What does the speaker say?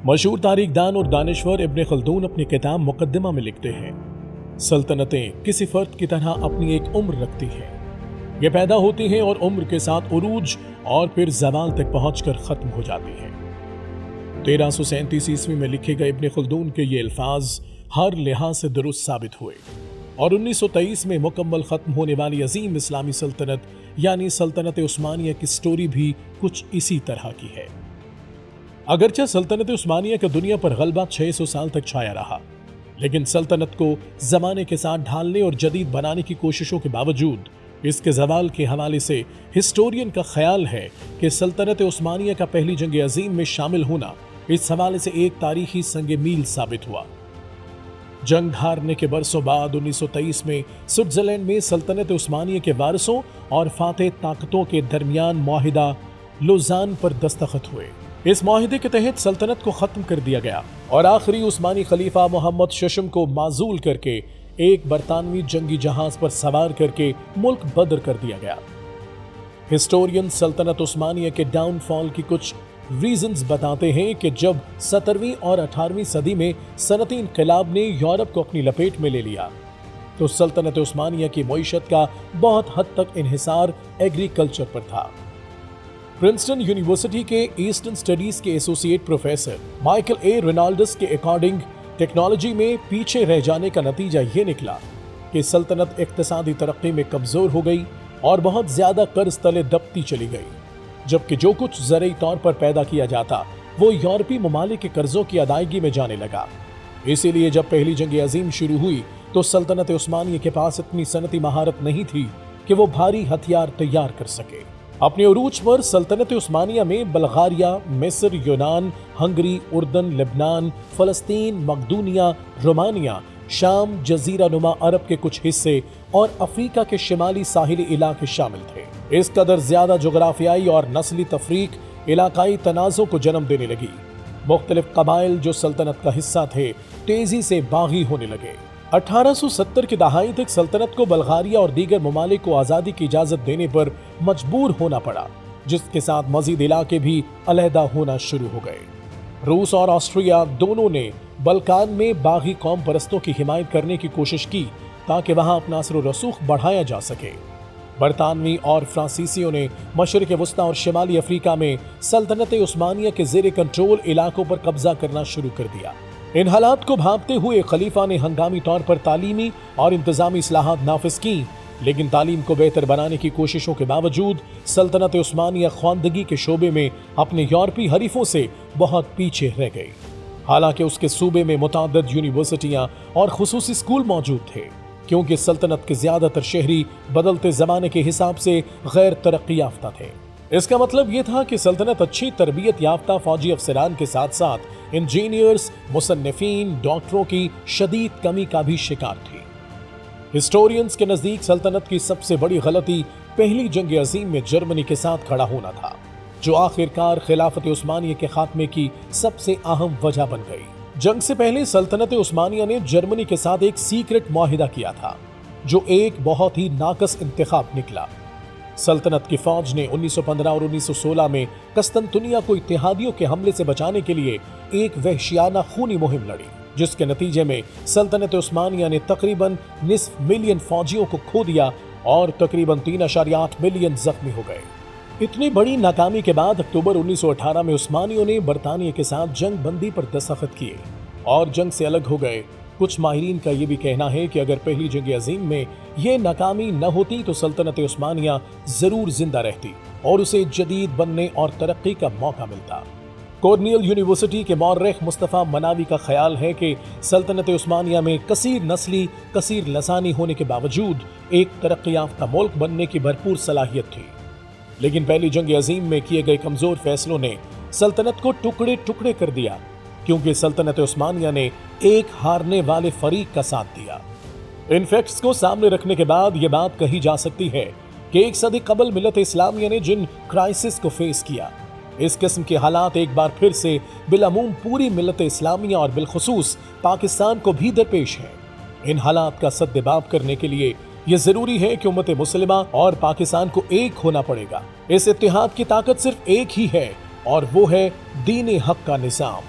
مشہور تاریخ دان اور دانشور ابن خلدون اپنی کتاب مقدمہ میں لکھتے ہیں، سلطنتیں کسی فرد کی طرح اپنی ایک عمر رکھتی ہیں۔ یہ پیدا ہوتی ہیں اور عمر کے ساتھ عروج اور پھر زوال تک پہنچ کر ختم ہو جاتی ہیں۔ 1337 عیسوی میں لکھے گئے ابن خلدون کے یہ الفاظ ہر لحاظ سے درست ثابت ہوئے اور 1923 میں مکمل ختم ہونے والی عظیم اسلامی سلطنت یعنی سلطنت عثمانیہ کی سٹوری بھی کچھ اسی طرح کی ہے۔ اگرچہ سلطنت عثمانیہ کا دنیا پر غلبہ 600 سال تک چھایا رہا، لیکن سلطنت کو زمانے کے ساتھ ڈھالنے اور جدید بنانے کی کوششوں کے باوجود اس کے زوال کے حوالے سے ہسٹورین کا خیال ہے کہ سلطنت عثمانیہ کا پہلی جنگ عظیم میں شامل ہونا اس حوالے سے ایک تاریخی سنگ میل ثابت ہوا۔ جنگ ہارنے کے برسوں بعد 1923 میں سوئٹزرلینڈ میں سلطنت عثمانیہ کے وارثوں اور فاتح طاقتوں کے درمیان معاہدہ لوزان پر دستخط ہوئے۔ اس معاہدے کے تحت سلطنت کو ختم کر دیا گیا اور آخری عثمانی خلیفہ محمد ششم کو معزول کر کے ایک برطانوی جنگی جہاز پر سوار کر کے ملک بدر کر دیا گیا۔ ہسٹورین سلطنت عثمانیہ کے ڈاؤن فال کی کچھ ریزنز بتاتے ہیں کہ جب 17ویں اور 18ویں صدی میں صنعتی انقلاب نے یورپ کو اپنی لپیٹ میں لے لیا تو سلطنت عثمانیہ کی معیشت کا بہت حد تک انحصار ایگریکلچر پر تھا۔ پرنسٹن یونیورسٹی کے ایسٹرن سٹڈیز کے ایسوسیٹ پروفیسر مائیکل اے رینالڈس کے اکارڈنگ ٹیکنالوجی میں پیچھے رہ جانے کا نتیجہ یہ نکلا کہ سلطنت اقتصادی ترقی میں کمزور ہو گئی اور بہت زیادہ قرض تلے دبتی چلی گئی، جبکہ جو کچھ زرعی طور پر پیدا کیا جاتا وہ یورپی ممالک کے قرضوں کی ادائیگی میں جانے لگا۔ اسی لیے جب پہلی جنگ عظیم شروع ہوئی تو سلطنت عثمانیہ کے پاس اتنی صنعتی مہارت نہیں تھی کہ وہ بھاری ہتھیار تیار کر سکے۔ اپنے عروج پر سلطنت عثمانیہ میں بلغاریہ، مصر، یونان، ہنگری، اردن، لبنان، فلسطین، مقدونیہ، رومانیہ، شام، جزیرہ نما عرب کے کچھ حصے اور افریقہ کے شمالی ساحلی علاقے شامل تھے۔ اس قدر زیادہ جغرافیائی اور نسلی تفریق علاقائی تنازع کو جنم دینے لگی۔ مختلف قبائل جو سلطنت کا حصہ تھے تیزی سے باغی ہونے لگے۔ 1870 کی دہائی تک سلطنت کو بلغاریہ اور دیگر ممالک کو آزادی کی اجازت دینے پر مجبور ہونا پڑا، جس کے ساتھ مزید علاقے بھی علیحدہ ہونا شروع ہو گئے۔ روس اور آسٹریا دونوں نے بلکان میں باغی قوم پرستوں کی حمایت کرنے کی کوشش کی تاکہ وہاں اپنا اثر و رسوخ بڑھایا جا سکے۔ برطانوی اور فرانسیسیوں نے مشرق وسطی اور شمالی افریقہ میں سلطنت عثمانیہ کے زیر کنٹرول علاقوں پر قبضہ کرنا شروع کر دیا۔ ان حالات کو بھانپتے ہوئے خلیفہ نے ہنگامی طور پر تعلیمی اور انتظامی اصلاحات نافذ کیں، لیکن تعلیم کو بہتر بنانے کی کوششوں کے باوجود سلطنت عثمانیہ خواندگی کے شعبے میں اپنے یورپی حریفوں سے بہت پیچھے رہ گئی۔ حالانکہ اس کے صوبے میں متعدد یونیورسٹیاں اور خصوصی اسکول موجود تھے، کیونکہ سلطنت کے زیادہ تر شہری بدلتے زمانے کے حساب سے غیر ترقی یافتہ تھے۔ اس کا مطلب یہ تھا کہ سلطنت اچھی تربیت یافتہ فوجی افسران کے ساتھ ساتھ انجینئرز، مصنفین، ڈاکٹروں کی شدید کمی کا بھی شکار تھی۔ ہسٹورینز کے نزدیک سلطنت کی سب سے بڑی غلطی پہلی جنگ عظیم میں جرمنی کے ساتھ کھڑا ہونا تھا، جو آخرکار خلافت عثمانیہ کے خاتمے کی سب سے اہم وجہ بن گئی۔ جنگ سے پہلے سلطنت عثمانیہ نے جرمنی کے ساتھ ایک سیکرٹ معاہدہ کیا تھا، جو ایک بہت ہی ناقص انتخاب نکلا۔ سلطنت کی فوج نے 1915 اور 1916 میں قسطنطنیہ کو اتحادیوں کے حملے سے بچانے کے لیے ایک وحشیانہ خونی مہم لڑی، جس کے نتیجے میں سلطنت عثمانیہ نے تقریباً نصف ملین فوجیوں کو کھو دیا اور تقریباً 3.8 ملین زخمی ہو گئے۔ اتنی بڑی ناکامی کے بعد اکتوبر 1918 میں عثمانیوں نے برطانیہ کے ساتھ جنگ بندی پر دستخط کیے اور جنگ سے الگ ہو گئے۔ کچھ ماہرین کا یہ بھی کہنا ہے کہ اگر پہلی جنگ عظیم میں یہ ناکامی نہ ہوتی تو سلطنت عثمانیہ ضرور زندہ رہتی اور اسے جدید بننے اور ترقی کا موقع ملتا۔ کورنیل یونیورسٹی کے مورخ مصطفیٰ مناوی کا خیال ہے کہ سلطنت عثمانیہ میں کثیر نسلی، کثیر لسانی ہونے کے باوجود ایک ترقی یافتہ ملک بننے کی بھرپور صلاحیت تھی، لیکن پہلی جنگ عظیم میں کیے گئے کمزور فیصلوں نے سلطنت کو ٹکڑے ٹکڑے کر دیا، کیونکہ سلطنت عثمانیہ نے ایک ہارنے والے فریق کا ساتھ دیا۔ ان فیکٹس کو سامنے رکھنے کے بعد یہ بات کہی جا سکتی ہے کہ ایک صدی قبل ملت اسلامیہ نے جن کرائسس کو فیس کیا، اس قسم کے حالات ایک بار پھر سے بالعموم پوری ملت اسلامیہ اور بالخصوص پاکستان کو بھی درپیش ہیں۔ ان حالات کا سدباب کرنے کے لیے یہ ضروری ہے کہ امت مسلمہ اور پاکستان کو ایک ہونا پڑے گا۔ اس اتحاد کی طاقت صرف ایک ہی ہے اور وہ ہے دین حق کا نظام۔